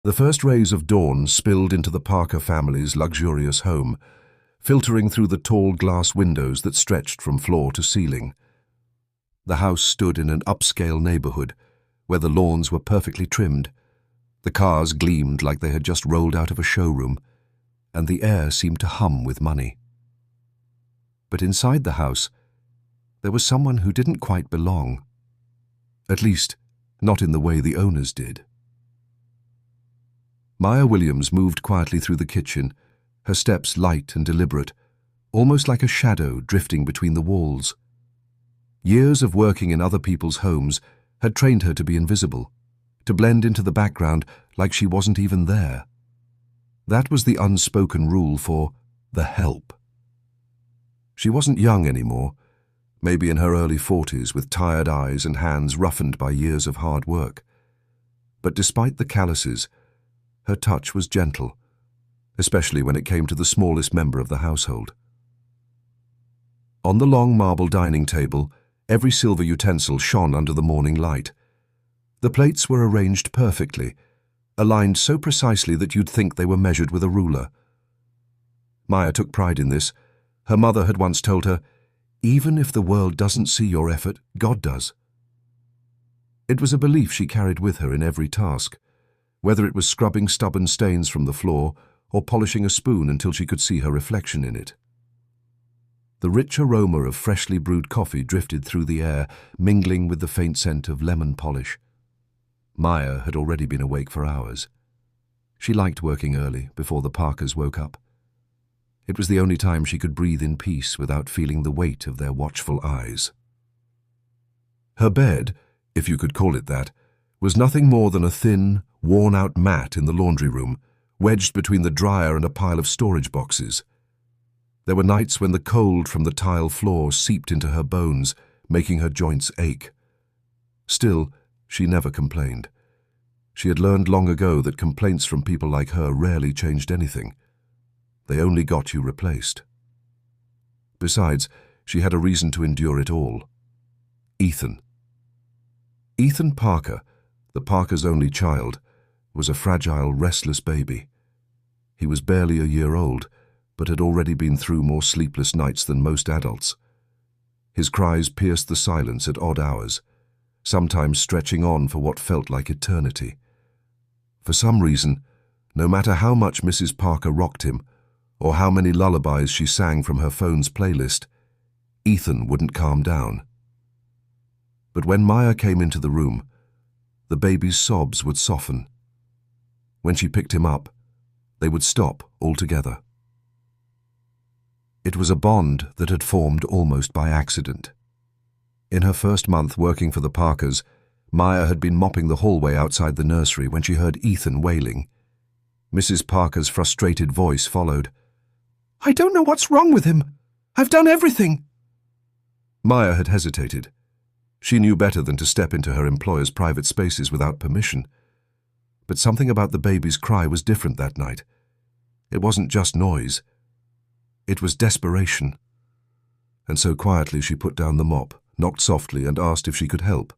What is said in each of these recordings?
The first rays of dawn spilled into the Parker family's luxurious home, filtering through the tall glass windows that stretched from floor to ceiling. The house stood in an upscale neighborhood, where the lawns were perfectly trimmed. The cars gleamed like they had just rolled out of a showroom, and the air seemed to hum with money. But inside the house, there was someone who didn't quite belong. At least, not in the way the owners did. Maya Williams moved quietly through the kitchen, her steps light and deliberate, almost like a shadow drifting between the walls. Years of working in other people's homes had trained her to be invisible, to blend into the background like she wasn't even there. That was the unspoken rule for the help. She wasn't young anymore, maybe in her early 40s with tired eyes and hands roughened by years of hard work. But despite the calluses, her touch was gentle, especially when it came to the smallest member of the household. On the long marble dining table, every silver utensil shone under the morning light. The plates were arranged perfectly, aligned so precisely that you'd think they were measured with a ruler. Maya took pride in this. Her mother had once told her, "Even if the world doesn't see your effort, God does." It was a belief she carried with her in every task, whether it was scrubbing stubborn stains from the floor or polishing a spoon until she could see her reflection in it. The rich aroma of freshly brewed coffee drifted through the air, mingling with the faint scent of lemon polish. Maya had already been awake for hours. She liked working early, before the Parkers woke up. It was the only time she could breathe in peace without feeling the weight of their watchful eyes. Her bed, if you could call it that, was nothing more than a thin, worn-out mat in the laundry room, wedged between the dryer and a pile of storage boxes. There were nights when the cold from the tile floor seeped into her bones, making her joints ache. Still, she never complained. She had learned long ago that complaints from people like her rarely changed anything. They only got you replaced. Besides, she had a reason to endure it all. Ethan. Ethan Parker, the Parkers' only child, was a fragile, restless baby. He was barely a year old, but had already been through more sleepless nights than most adults. His cries pierced the silence at odd hours, sometimes stretching on for what felt like eternity. For some reason, no matter how much Mrs. Parker rocked him, or how many lullabies she sang from her phone's playlist, Ethan wouldn't calm down. But when Maya came into the room, the baby's sobs would soften. When she picked him up, they would stop altogether. It was a bond that had formed almost by accident. In her first month working for the Parkers, Maya had been mopping the hallway outside the nursery when she heard Ethan wailing. Mrs. Parker's frustrated voice followed. "I don't know what's wrong with him. I've done everything." Maya had hesitated. She knew better than to step into her employer's private spaces without permission. But something about the baby's cry was different that night. It wasn't just noise. It was desperation. And so quietly she put down the mop, knocked softly, and asked if she could help.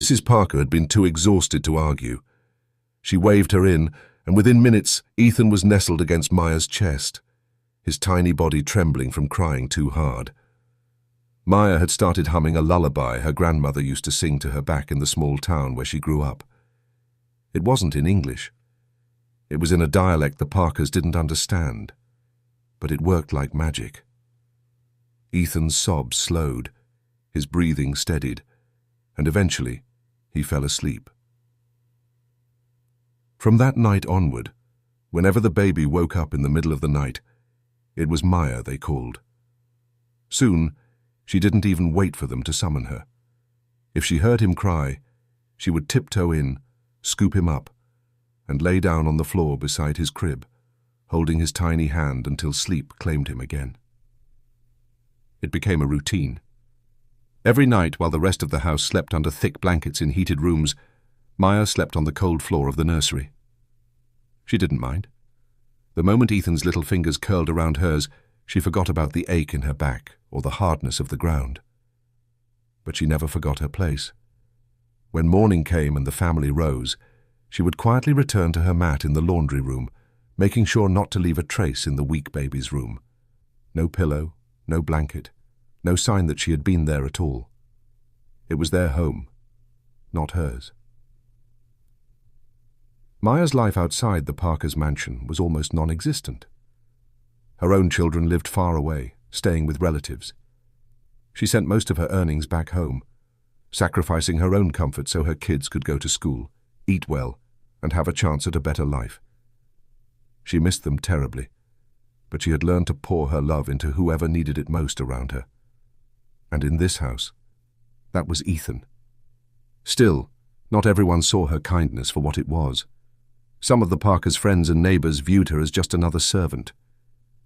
Mrs. Parker had been too exhausted to argue. She waved her in, and within minutes Ethan was nestled against Maya's chest, his tiny body trembling from crying too hard. Maya had started humming a lullaby her grandmother used to sing to her back in the small town where she grew up. It wasn't in English. It was in a dialect the Parkers didn't understand, but it worked like magic. Ethan's sobs slowed, his breathing steadied, and eventually he fell asleep. From that night onward, whenever the baby woke up in the middle of the night, it was Maya they called. Soon, she didn't even wait for them to summon her. If she heard him cry, she would tiptoe in, scoop him up, and lay down on the floor beside his crib, holding his tiny hand until sleep claimed him again. It became a routine. Every night, while the rest of the house slept under thick blankets in heated rooms, Maya slept on the cold floor of the nursery. She didn't mind. The moment Ethan's little fingers curled around hers, she forgot about the ache in her back or the hardness of the ground. But she never forgot her place. When morning came and the family rose, She would quietly return to her mat in the laundry room, making sure not to leave a trace in the weak baby's room. No pillow, no blanket, no sign that she had been there at all. It was their home, not hers. Maya's life outside the Parkers' mansion was almost non-existent. Her own children lived far away, staying with relatives. She sent most of her earnings back home, sacrificing her own comfort so her kids could go to school, eat well, and have a chance at a better life. She missed them terribly, but she had learned to pour her love into whoever needed it most around her. And in this house, that was Ethan. Still, not everyone saw her kindness for what it was. Some of the Parkers' friends and neighbors viewed her as just another servant.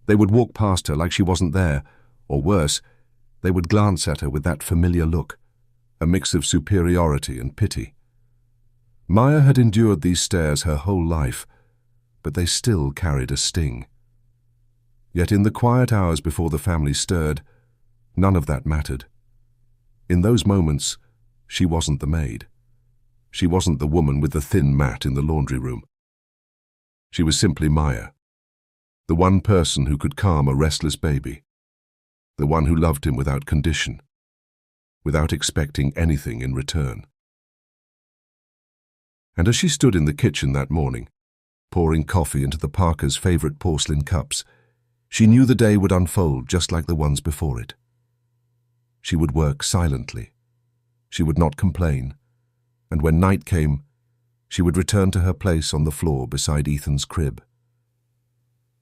They would walk past her like she wasn't there, or worse, they would glance at her with that familiar look, a mix of superiority and pity. Maya had endured these stares her whole life, but they still carried a sting. Yet in the quiet hours before the family stirred, none of that mattered. In those moments, she wasn't the maid. She wasn't the woman with the thin mat in the laundry room. She was simply Maya, the one person who could calm a restless baby, the one who loved him without condition, without expecting anything in return. And as she stood in the kitchen that morning, pouring coffee into the Parkers' favorite porcelain cups, she knew the day would unfold just like the ones before it. She would work silently. She would not complain, and when night came, she would return to her place on the floor beside Ethan's crib.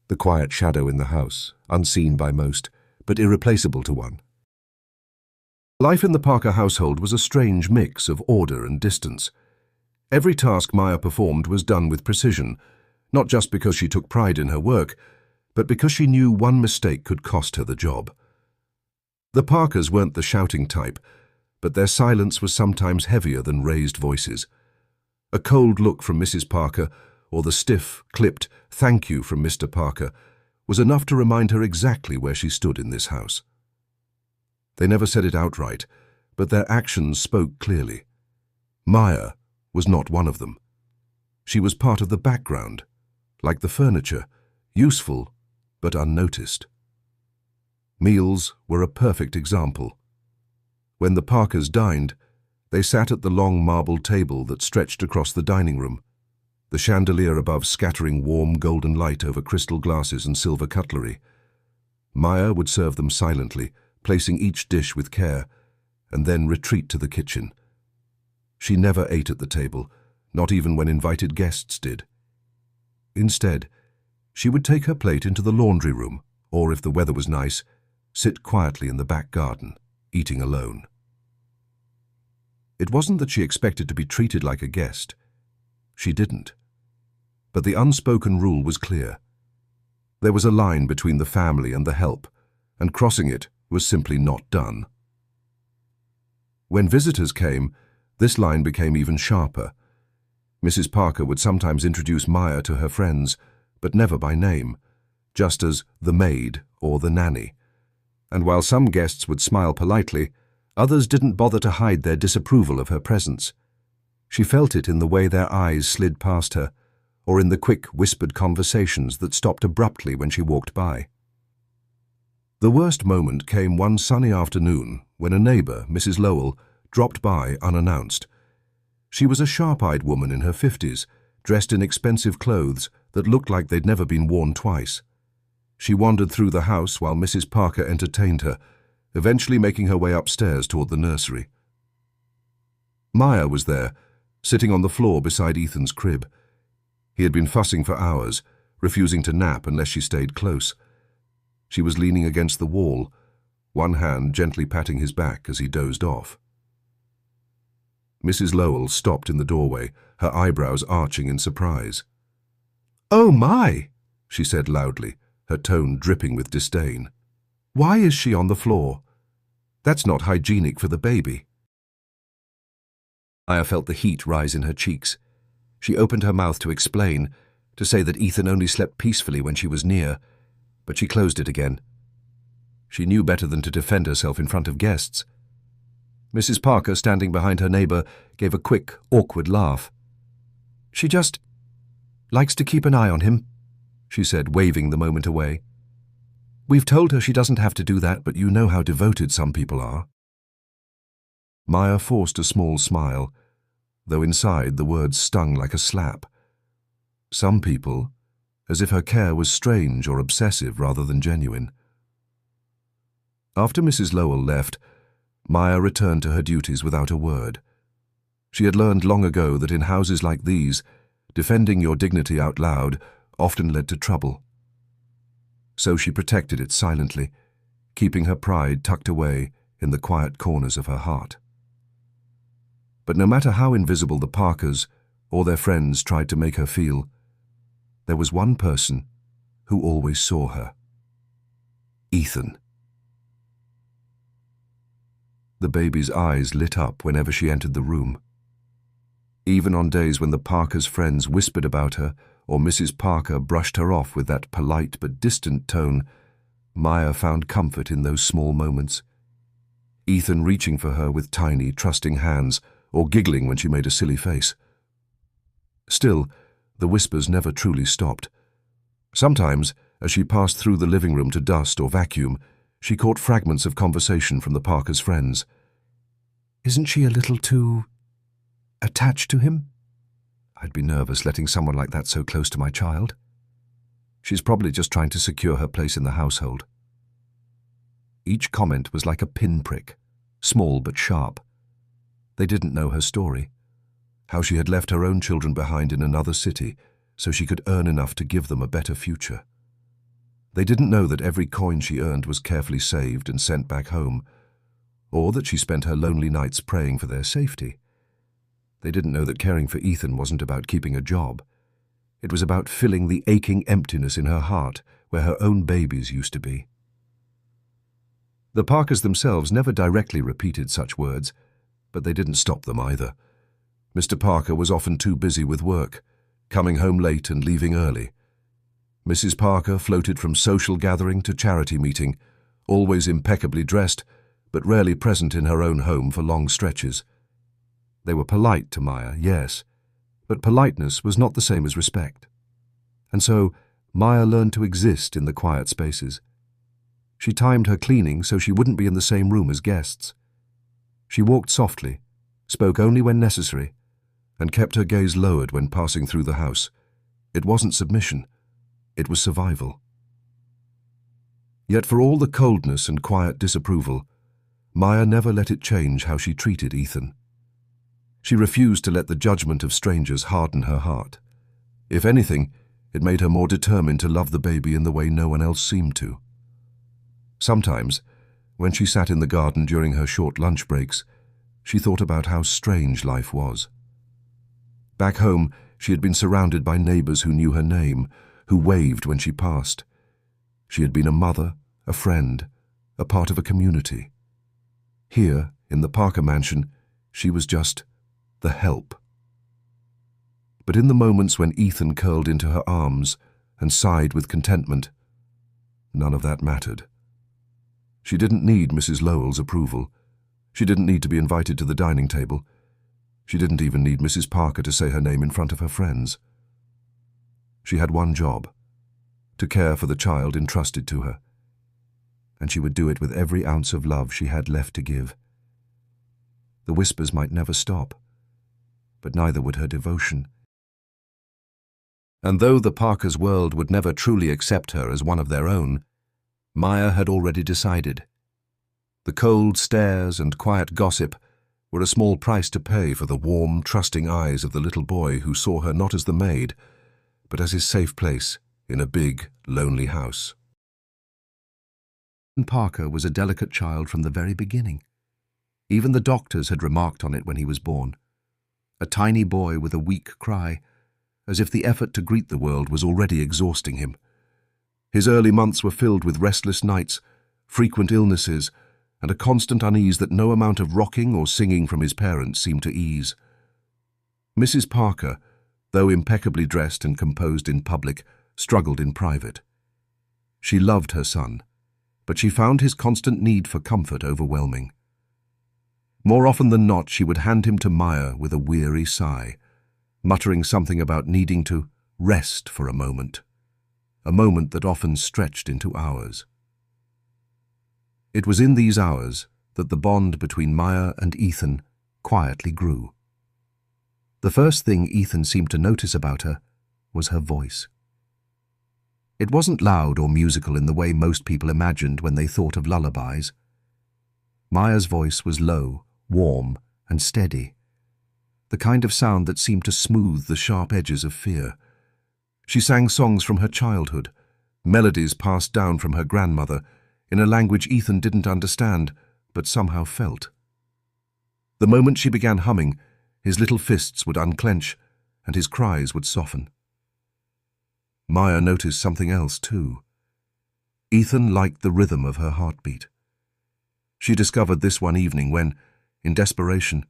The quiet shadow in the house, unseen by most, but irreplaceable to one. Life in the Parker household was a strange mix of order and distance. Every task Maya performed was done with precision, not just because she took pride in her work, but because she knew one mistake could cost her the job. The Parkers weren't the shouting type, but their silence was sometimes heavier than raised voices. A cold look from Mrs. Parker, or the stiff, clipped "thank you" from Mr. Parker, was enough to remind her exactly where she stood in this house. They never said it outright, but their actions spoke clearly. Maya was not one of them. She was part of the background, like the furniture, useful but unnoticed. Meals were a perfect example. When the Parkers dined, they sat at the long marble table that stretched across the dining room, the chandelier above scattering warm golden light over crystal glasses and silver cutlery. Maya would serve them silently, placing each dish with care, and then retreat to the kitchen. She never ate at the table, not even when invited guests did. Instead, she would take her plate into the laundry room, or if the weather was nice, sit quietly in the back garden, eating alone. It wasn't that she expected to be treated like a guest. She didn't. But the unspoken rule was clear. There was a line between the family and the help, and crossing it was simply not done. When visitors came, this line became even sharper. Mrs. Parker would sometimes introduce Maya to her friends, but never by name, just as the maid or the nanny. And while some guests would smile politely, others didn't bother to hide their disapproval of her presence. She felt it in the way their eyes slid past her, or in the quick, whispered conversations that stopped abruptly when she walked by. The worst moment came one sunny afternoon when a neighbor, Mrs. Lowell, dropped by unannounced. She was a sharp-eyed woman in her 50s, dressed in expensive clothes that looked like they'd never been worn twice. She wandered through the house while Mrs. Parker entertained her, eventually making her way upstairs toward the nursery. Maya was there, sitting on the floor beside Ethan's crib. He had been fussing for hours, refusing to nap unless she stayed close. She was leaning against the wall, one hand gently patting his back as he dozed off. Mrs. Lowell stopped in the doorway, her eyebrows arching in surprise. "Oh my!" she said loudly, her tone dripping with disdain. "Why is she on the floor? That's not hygienic for the baby." Maya felt the heat rise in her cheeks. She opened her mouth to explain, to say that Ethan only slept peacefully when she was near, but she closed it again. She knew better than to defend herself in front of guests. Mrs. Parker, standing behind her neighbor, gave a quick, awkward laugh. She just likes to keep an eye on him, she said, waving the moment away. We've told her she doesn't have to do that, but you know how devoted some people are. Maya forced a small smile, though inside the words stung like a slap. Some people, as if her care was strange or obsessive rather than genuine. After Mrs. Lowell left, Maya returned to her duties without a word. She had learned long ago that in houses like these, defending your dignity out loud often led to trouble. So she protected it silently, keeping her pride tucked away in the quiet corners of her heart. But no matter how invisible the Parkers or their friends tried to make her feel, there was one person who always saw her. Ethan. The baby's eyes lit up whenever she entered the room. Even on days when the Parkers' friends whispered about her or Mrs. Parker brushed her off with that polite but distant tone, Maya found comfort in those small moments. Ethan reaching for her with tiny, trusting hands or giggling when she made a silly face. Still, the whispers never truly stopped. Sometimes, as she passed through the living room to dust or vacuum, she caught fragments of conversation from the Parkers' friends. Isn't she a little too attached to him? I'd be nervous letting someone like that so close to my child. She's probably just trying to secure her place in the household. Each comment was like a pinprick, small but sharp. They didn't know her story, how she had left her own children behind in another city so she could earn enough to give them a better future. They didn't know that every coin she earned was carefully saved and sent back home, or that she spent her lonely nights praying for their safety. They didn't know that caring for Ethan wasn't about keeping a job. It was about filling the aching emptiness in her heart where her own babies used to be. The Parkers themselves never directly repeated such words, but they didn't stop them either. Mr. Parker was often too busy with work, coming home late and leaving early. Mrs. Parker floated from social gathering to charity meeting, always impeccably dressed, but rarely present in her own home for long stretches. They were polite to Maya, yes, but politeness was not the same as respect. And so Maya learned to exist in the quiet spaces. She timed her cleaning so she wouldn't be in the same room as guests. She walked softly, spoke only when necessary, and kept her gaze lowered when passing through the house. It wasn't submission. It was survival. Yet for all the coldness and quiet disapproval, Maya never let it change how she treated Ethan. She refused to let the judgment of strangers harden her heart. If anything, it made her more determined to love the baby in the way no one else seemed to. Sometimes, when she sat in the garden during her short lunch breaks, she thought about how strange life was. Back home, she had been surrounded by neighbors who knew her name, who waved when she passed. She had been a mother, a friend, a part of a community. Here, in the Parker mansion, she was just the help. But in the moments when Ethan curled into her arms and sighed with contentment, none of that mattered. She didn't need Mrs. Lowell's approval. She didn't need to be invited to the dining table. She didn't even need Mrs. Parker to say her name in front of her friends. She had one job, to care for the child entrusted to her, and she would do it with every ounce of love she had left to give. The whispers might never stop, but neither would her devotion. And though the Parkers' world would never truly accept her as one of their own, Maya had already decided. The cold stares and quiet gossip were a small price to pay for the warm, trusting eyes of the little boy who saw her not as the maid, but as his safe place in a big, lonely house. Parker was a delicate child from the very beginning. Even the doctors had remarked on it when he was born. A tiny boy with a weak cry, as if the effort to greet the world was already exhausting him. His early months were filled with restless nights, frequent illnesses, and a constant unease that no amount of rocking or singing from his parents seemed to ease. Mrs. Parker, though impeccably dressed and composed in public, struggled in private. She loved her son, but she found his constant need for comfort overwhelming. More often than not, she would hand him to Maya with a weary sigh. muttering something about needing to rest for a moment that often stretched into hours. It was in these hours that the bond between Maya and Ethan quietly grew. The first thing Ethan seemed to notice about her was her voice. It wasn't loud or musical in the way most people imagined when they thought of lullabies. Maya's voice was low, warm, and steady, the kind of sound that seemed to smooth the sharp edges of fear. She sang songs from her childhood, melodies passed down from her grandmother, in a language Ethan didn't understand, but somehow felt. The moment she began humming, his little fists would unclench, and his cries would soften. Maya noticed something else, too. Ethan liked the rhythm of her heartbeat. She discovered this one evening when, in desperation,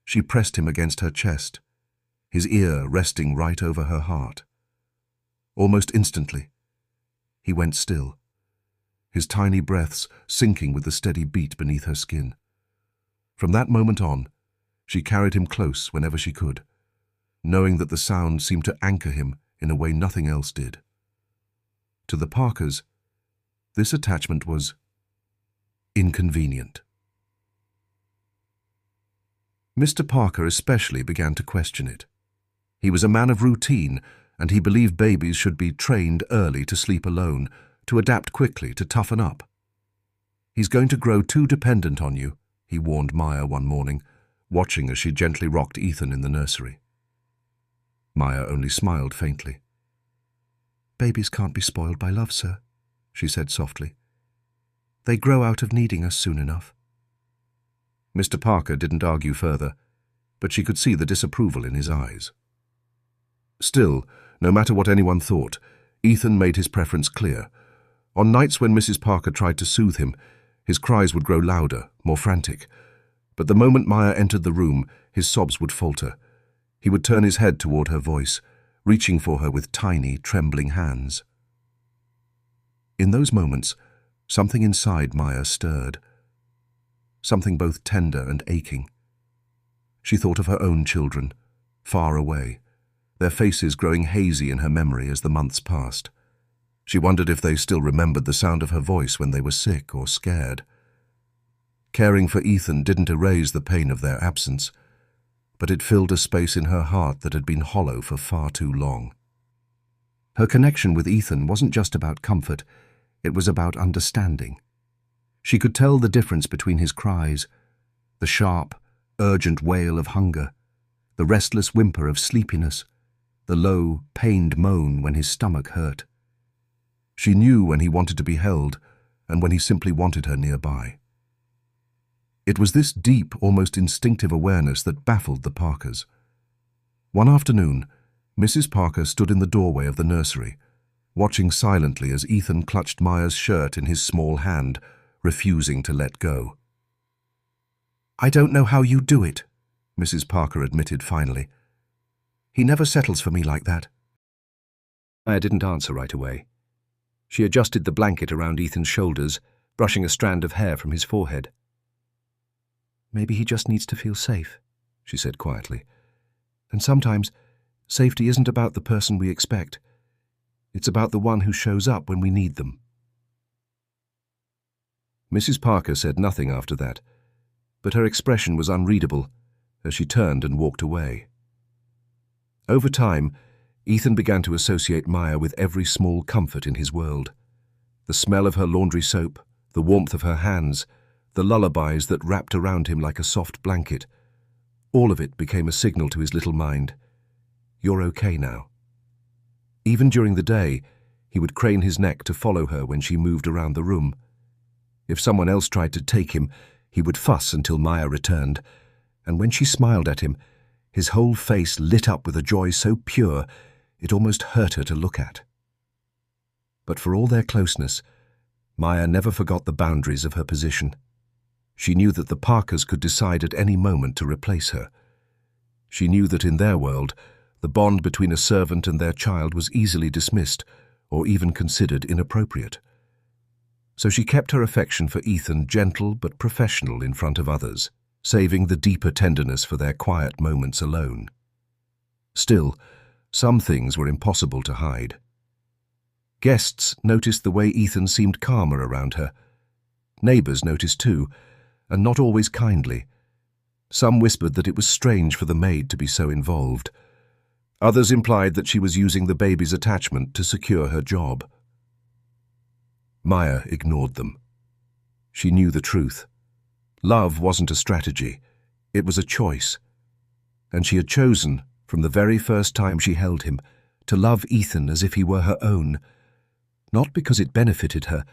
she pressed him against her chest, his ear resting right over her heart. Almost instantly, he went still, his tiny breaths sinking with the steady beat beneath her skin. From that moment on, she carried him close whenever she could, knowing that the sound seemed to anchor him in a way nothing else did. To the Parkers, this attachment was inconvenient. Mr. Parker especially began to question it. He was a man of routine, and he believed babies should be trained early to sleep alone, to adapt quickly, to toughen up. "He's going to grow too dependent on you," he warned Maya one morning, watching as she gently rocked Ethan in the nursery. Maya only smiled faintly. "Babies can't be spoiled by love, sir," she said softly. "They grow out of needing us soon enough." Mr. Parker didn't argue further, but she could see the disapproval in his eyes. Still, no matter what anyone thought, Ethan made his preference clear. On nights when Mrs. Parker tried to soothe him, his cries would grow louder, more frantic. But the moment Maya entered the room, his sobs would falter. He would turn his head toward her voice, reaching for her with tiny, trembling hands. In those moments, something inside Maya stirred. Something both tender and aching. She thought of her own children, far away, their faces growing hazy in her memory as the months passed. She wondered if they still remembered the sound of her voice when they were sick or scared. Caring for Ethan didn't erase the pain of their absence, but it filled a space in her heart that had been hollow for far too long. Her connection with Ethan wasn't just about comfort, it was about understanding. She could tell the difference between his cries, the sharp, urgent wail of hunger, the restless whimper of sleepiness, the low, pained moan when his stomach hurt. She knew when he wanted to be held and when he simply wanted her nearby. It was this deep, almost instinctive awareness that baffled the Parkers. One afternoon, Mrs. Parker stood in the doorway of the nursery, watching silently as Ethan clutched Maya's shirt in his small hand, refusing to let go. "I don't know how you do it," Mrs. Parker admitted finally. "He never settles for me like that." Maya didn't answer right away. She adjusted the blanket around Ethan's shoulders, brushing a strand of hair from his forehead. "Maybe he just needs to feel safe," she said quietly. "And sometimes, safety isn't about the person we expect. It's about the one who shows up when we need them." Mrs. Parker said nothing after that, but her expression was unreadable as she turned and walked away. Over time, Ethan began to associate Maya with every small comfort in his world. The smell of her laundry soap, the warmth of her hands, the lullabies that wrapped around him like a soft blanket. All of it became a signal to his little mind. "You're okay now." Even during the day, he would crane his neck to follow her when she moved around the room. If someone else tried to take him, he would fuss until Maya returned, and when she smiled at him, his whole face lit up with a joy so pure it almost hurt her to look at. But for all their closeness, Maya never forgot the boundaries of her position. She knew that the Parkers could decide at any moment to replace her. She knew that in their world, the bond between a servant and their child was easily dismissed or even considered inappropriate. So she kept her affection for Ethan gentle but professional in front of others, saving the deeper tenderness for their quiet moments alone. Still, some things were impossible to hide. Guests noticed the way Ethan seemed calmer around her. Neighbours noticed too, and not always kindly. Some whispered that it was strange for the maid to be so involved. Others implied that she was using the baby's attachment to secure her job. Maya ignored them. She knew the truth. Love wasn't a strategy, it was a choice. And she had chosen, from the very first time she held him, to love Ethan as if he were her own, not because it benefited her,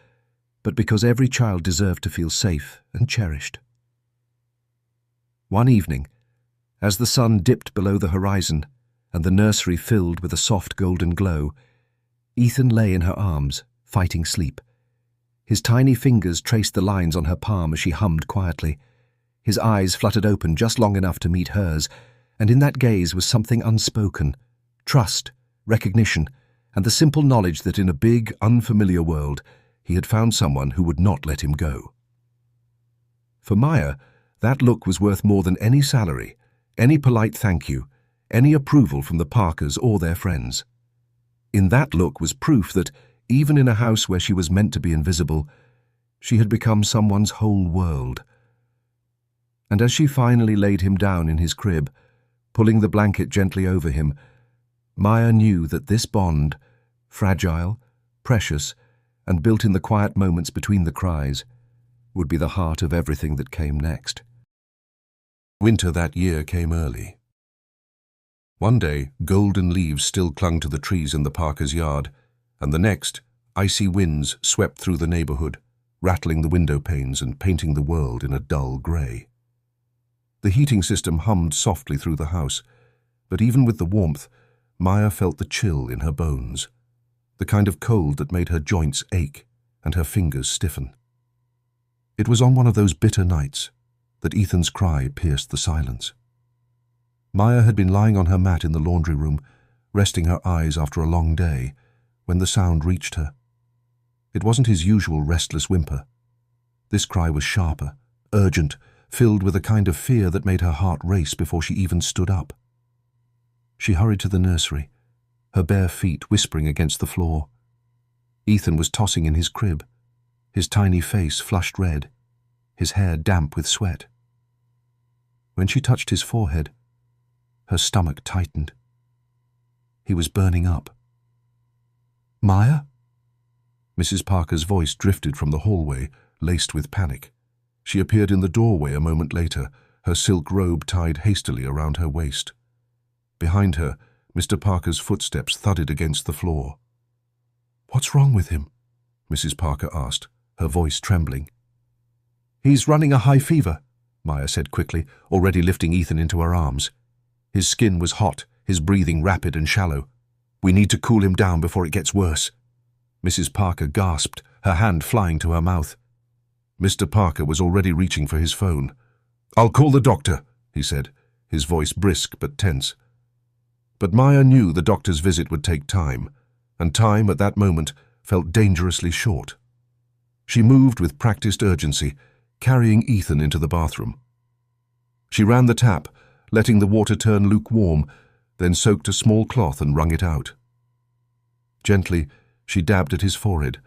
but because every child deserved to feel safe and cherished. One evening, as the sun dipped below the horizon and the nursery filled with a soft golden glow, Ethan lay in her arms, fighting sleep. His tiny fingers traced the lines on her palm as she hummed quietly. His eyes fluttered open just long enough to meet hers, and in that gaze was something unspoken: trust, recognition, and the simple knowledge that in a big, unfamiliar world, he had found someone who would not let him go. For Maya, that look was worth more than any salary, any polite thank you, any approval from the Parkers or their friends. In that look was proof that, even in a house where she was meant to be invisible, she had become someone's whole world. And as she finally laid him down in his crib, pulling the blanket gently over him, Maya knew that this bond, fragile, precious, and built in the quiet moments between the cries, would be the heart of everything that came next. Winter that year came early. One day, golden leaves still clung to the trees in the Parkers' yard, and the next, icy winds swept through the neighborhood, rattling the window panes and painting the world in a dull gray. The heating system hummed softly through the house, but even with the warmth, Maya felt the chill in her bones, the kind of cold that made her joints ache and her fingers stiffen. It was on one of those bitter nights that Ethan's cry pierced the silence. Maya had been lying on her mat in the laundry room, resting her eyes after a long day, when the sound reached her. It wasn't his usual restless whimper. This cry was sharper, urgent, filled with a kind of fear that made her heart race before she even stood up. She hurried to the nursery, her bare feet whispering against the floor. Ethan was tossing in his crib, his tiny face flushed red, his hair damp with sweat. When she touched his forehead, her stomach tightened. He was burning up. "Maya?" Mrs. Parker's voice drifted from the hallway, laced with panic. She appeared in the doorway a moment later, her silk robe tied hastily around her waist. Behind her, Mr. Parker's footsteps thudded against the floor. "What's wrong with him?" Mrs. Parker asked, her voice trembling. "He's running a high fever," Maya said quickly, already lifting Ethan into her arms. His skin was hot, his breathing rapid and shallow. "We need to cool him down before it gets worse." Mrs. Parker gasped, her hand flying to her mouth. Mr. Parker was already reaching for his phone. "I'll call the doctor," he said, his voice brisk but tense. But Maya knew the doctor's visit would take time, and time at that moment felt dangerously short. She moved with practiced urgency, carrying Ethan into the bathroom. She ran the tap, letting the water turn lukewarm, then soaked a small cloth and wrung it out. Gently, she dabbed at his forehead,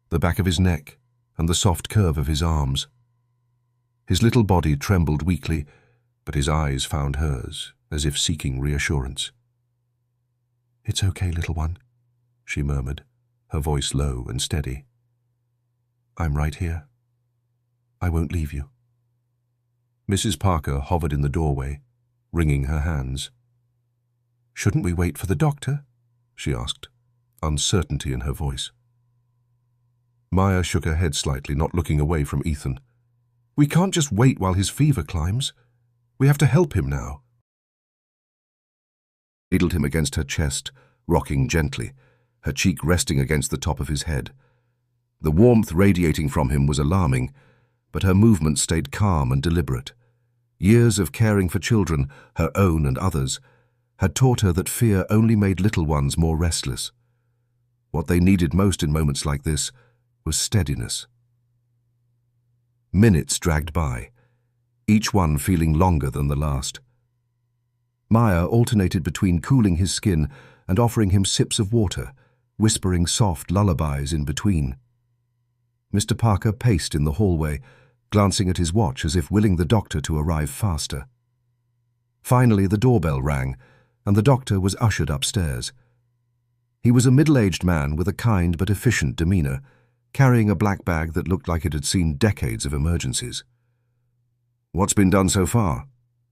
the back of his neck, and the soft curve of his arms. His little body trembled weakly, but his eyes found hers, as if seeking reassurance. "It's okay, little one," she murmured, her voice low and steady. "I'm right here. I won't leave you." Mrs. Parker hovered in the doorway, wringing her hands. "Shouldn't we wait for the doctor?" she asked, uncertainty in her voice. Maya shook her head slightly, not looking away from Ethan. "We can't just wait while his fever climbs. We have to help him now." She needled him against her chest, rocking gently, her cheek resting against the top of his head. The warmth radiating from him was alarming, but her movements stayed calm and deliberate. Years of caring for children, her own and others, had taught her that fear only made little ones more restless. What they needed most in moments like this was steadiness. Minutes dragged by, each one feeling longer than the last. Maya alternated between cooling his skin and offering him sips of water, whispering soft lullabies in between. Mr. Parker paced in the hallway, glancing at his watch as if willing the doctor to arrive faster. Finally, the doorbell rang, and the doctor was ushered upstairs. He was a middle-aged man with a kind but efficient demeanor, carrying a black bag that looked like it had seen decades of emergencies. "What's been done so far?"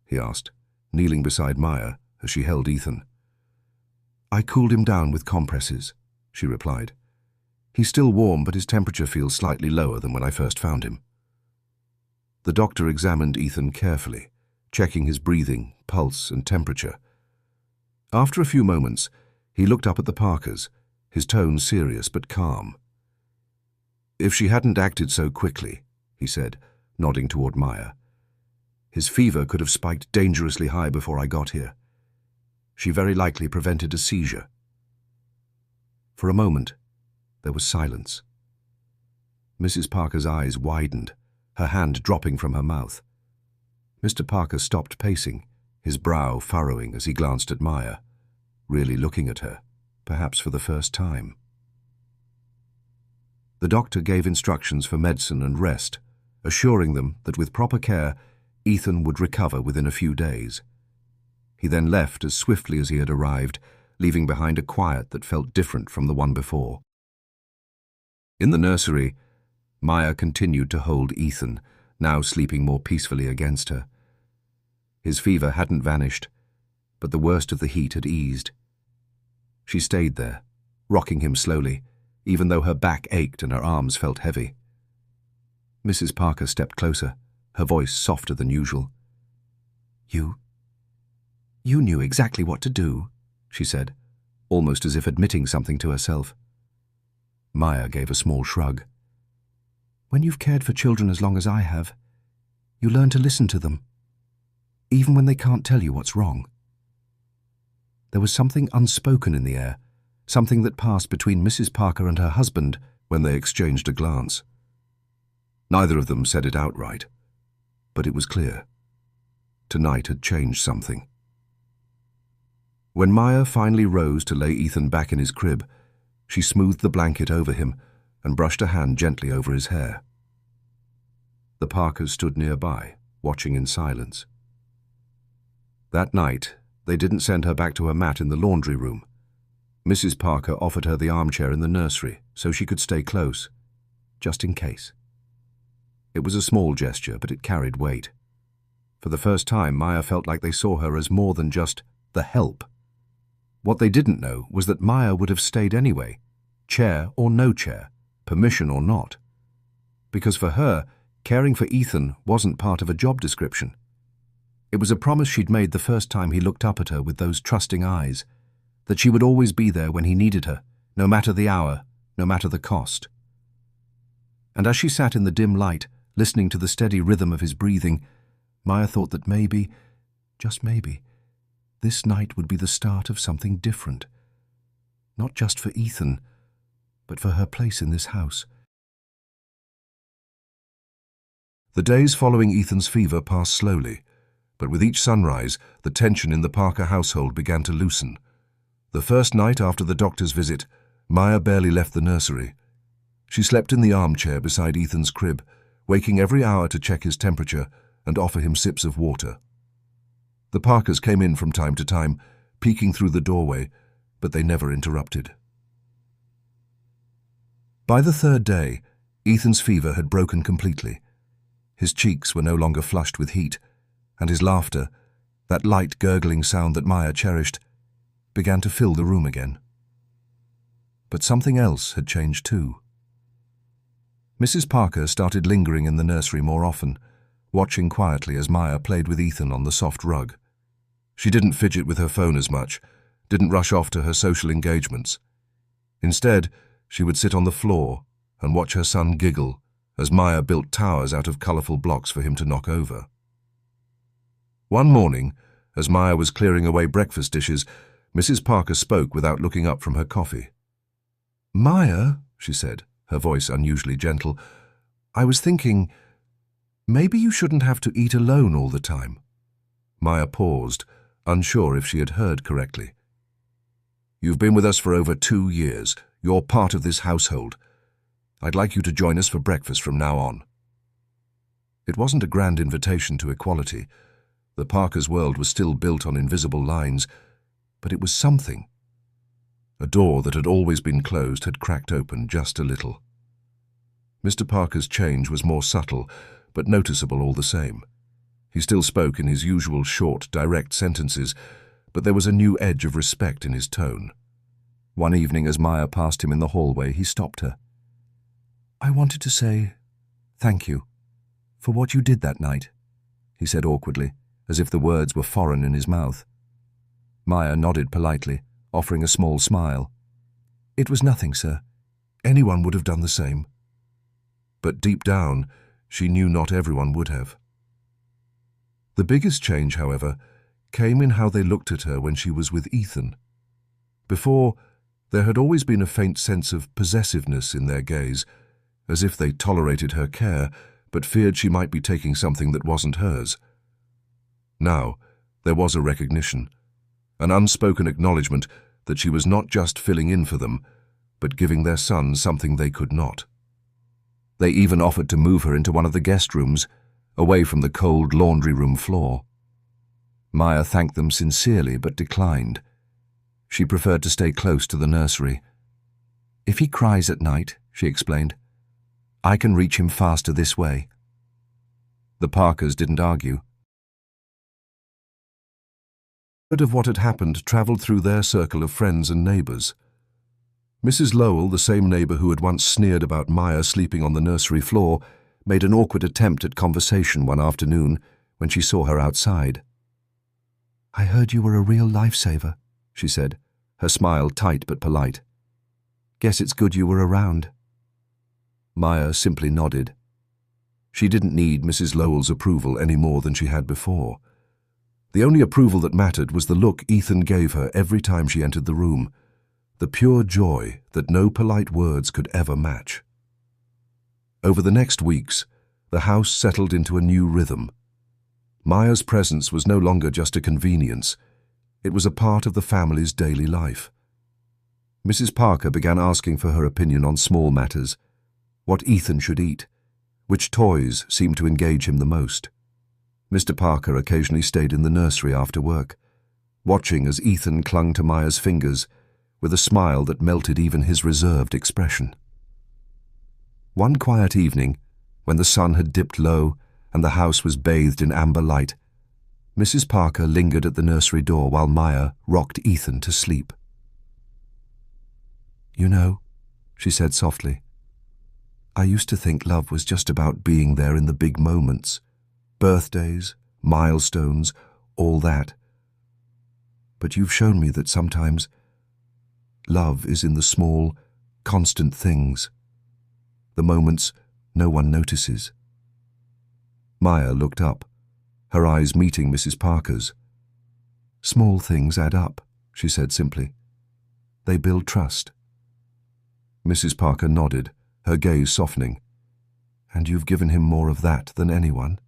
he asked, kneeling beside Maya as she held Ethan. "I cooled him down with compresses," she replied. "He's still warm, but his temperature feels slightly lower than when I first found him." The doctor examined Ethan carefully, checking his breathing, pulse, and temperature. After a few moments, he looked up at the Parkers, his tone serious but calm. "If she hadn't acted so quickly," he said, nodding toward Maya, "his fever could have spiked dangerously high before I got here. She very likely prevented a seizure." For a moment, there was silence. Mrs. Parker's eyes widened, her hand dropping from her mouth. Mr. Parker stopped pacing, his brow furrowing as he glanced at Maya, really looking at her, perhaps for the first time. The doctor gave instructions for medicine and rest, assuring them that with proper care, Ethan would recover within a few days. He then left as swiftly as he had arrived, leaving behind a quiet that felt different from the one before. In the nursery, Maya continued to hold Ethan, now sleeping more peacefully against her. His fever hadn't vanished, but the worst of the heat had eased. She stayed there, rocking him slowly, even though her back ached and her arms felt heavy. Mrs. Parker stepped closer, her voice softer than usual. You knew exactly what to do," she said, almost as if admitting something to herself. Maya gave a small shrug. "When you've cared for children as long as I have, you learn to listen to them, even when they can't tell you what's wrong." There was something unspoken in the air, something that passed between Mrs. Parker and her husband when they exchanged a glance. Neither of them said it outright, but it was clear. Tonight had changed something. When Maya finally rose to lay Ethan back in his crib, she smoothed the blanket over him and brushed a hand gently over his hair. The Parkers stood nearby, watching in silence. That night, they didn't send her back to her mat in the laundry room. Mrs. Parker offered her the armchair in the nursery so she could stay close, just in case. It was a small gesture, but it carried weight. For the first time, Maya felt like they saw her as more than just the help. What they didn't know was that Maya would have stayed anyway, chair or no chair, permission or not. Because for her, caring for Ethan wasn't part of a job description. It was a promise she'd made the first time he looked up at her with those trusting eyes, that she would always be there when he needed her, no matter the hour, no matter the cost. And as she sat in the dim light, listening to the steady rhythm of his breathing, Maya thought that maybe, just maybe, this night would be the start of something different. Not just for Ethan, but for her place in this house. The days following Ethan's fever passed slowly, but with each sunrise, the tension in the Parker household began to loosen. The first night after the doctor's visit, Maya barely left the nursery. She slept in the armchair beside Ethan's crib, waking every hour to check his temperature and offer him sips of water. The Parkers came in from time to time, peeking through the doorway, but they never interrupted. By the third day, Ethan's fever had broken completely. His cheeks were no longer flushed with heat, and his laughter, that light gurgling sound that Maya cherished, began to fill the room again. But something else had changed too. Mrs. Parker started lingering in the nursery more often, watching quietly as Maya played with Ethan on the soft rug. She didn't fidget with her phone as much, didn't rush off to her social engagements. Instead, she would sit on the floor and watch her son giggle as Maya built towers out of colourful blocks for him to knock over. One morning, as Maya was clearing away breakfast dishes, Mrs. Parker spoke without looking up from her coffee. "Maya," she said, her voice unusually gentle, "I was thinking, maybe you shouldn't have to eat alone all the time." Maya paused, unsure if she had heard correctly. "You've been with us for over 2 years. You're part of this household. I'd like you to join us for breakfast from now on." It wasn't a grand invitation to equality. The Parkers' world was still built on invisible lines, but it was something. A door that had always been closed had cracked open just a little. Mr. Parker's change was more subtle, but noticeable all the same. He still spoke in his usual short, direct sentences, but there was a new edge of respect in his tone. One evening, as Maya passed him in the hallway, he stopped her. "I wanted to say thank you for what you did that night," he said awkwardly, as if the words were foreign in his mouth. Maya nodded politely, offering a small smile. "It was nothing, sir. Anyone would have done the same." But deep down, she knew not everyone would have. The biggest change, however, came in how they looked at her when she was with Ethan. Before, there had always been a faint sense of possessiveness in their gaze, as if they tolerated her care, but feared she might be taking something that wasn't hers. Now, there was a recognition, an unspoken acknowledgement that she was not just filling in for them, but giving their son something they could not. They even offered to move her into one of the guest rooms, away from the cold laundry room floor. Maya thanked them sincerely but declined. She preferred to stay close to the nursery. "If he cries at night," she explained, "I can reach him faster this way." The Parkers didn't argue. Word of what had happened travelled through their circle of friends and neighbours. Mrs. Lowell, the same neighbour who had once sneered about Maya sleeping on the nursery floor, made an awkward attempt at conversation one afternoon when she saw her outside. "I heard you were a real lifesaver," she said, her smile tight but polite. "Guess it's good you were around." Maya simply nodded. She didn't need Mrs. Lowell's approval any more than she had before. The only approval that mattered was the look Ethan gave her every time she entered the room, the pure joy that no polite words could ever match. Over the next weeks, the house settled into a new rhythm. Maya's presence was no longer just a convenience. It was a part of the family's daily life. Mrs. Parker began asking for her opinion on small matters, what Ethan should eat, which toys seemed to engage him the most. Mr. Parker occasionally stayed in the nursery after work, watching as Ethan clung to Maya's fingers with a smile that melted even his reserved expression. One quiet evening, when the sun had dipped low and the house was bathed in amber light, Mrs. Parker lingered at the nursery door while Maya rocked Ethan to sleep. "You know," she said softly, "I used to think love was just about being there in the big moments, birthdays, milestones, all that. But you've shown me that sometimes love is in the small, constant things, the moments no one notices." Maya looked up, her eyes meeting Mrs. Parker's. "Small things add up," she said simply. "They build trust." Mrs. Parker nodded, her gaze softening. "And you've given him more of that than anyone?"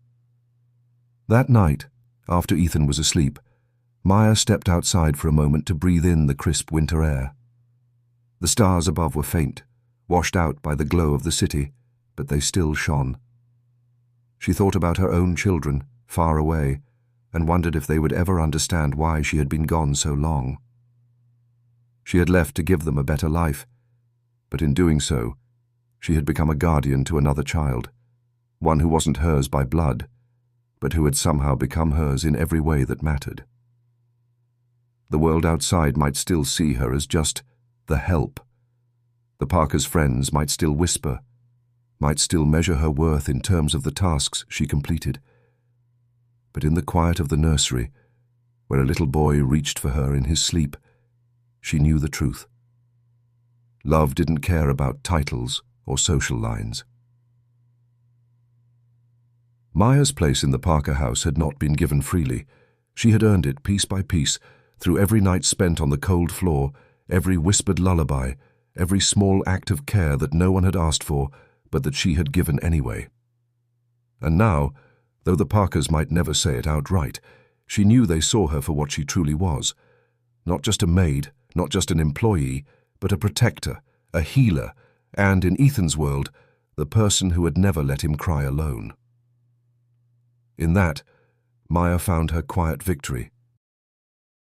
That night, after Ethan was asleep, Maya stepped outside for a moment to breathe in the crisp winter air. The stars above were faint, washed out by the glow of the city, but they still shone. She thought about her own children, far away, and wondered if they would ever understand why she had been gone so long. She had left to give them a better life, but in doing so, she had become a guardian to another child, one who wasn't hers by blood, but who had somehow become hers in every way that mattered. The world outside might still see her as just the help. The Parkers' friends might still whisper, might still measure her worth in terms of the tasks she completed. But in the quiet of the nursery, where a little boy reached for her in his sleep, she knew the truth. Love didn't care about titles or social lines. Maya's place in the Parker house had not been given freely. She had earned it piece by piece, through every night spent on the cold floor, every whispered lullaby, every small act of care that no one had asked for, but that she had given anyway. And now, though the Parkers might never say it outright, She knew they saw her for what she truly was. Not just a maid, not just an employee, but a protector, a healer, and, in Ethan's world, the person who had never let him cry alone. In that, Maya found her quiet victory.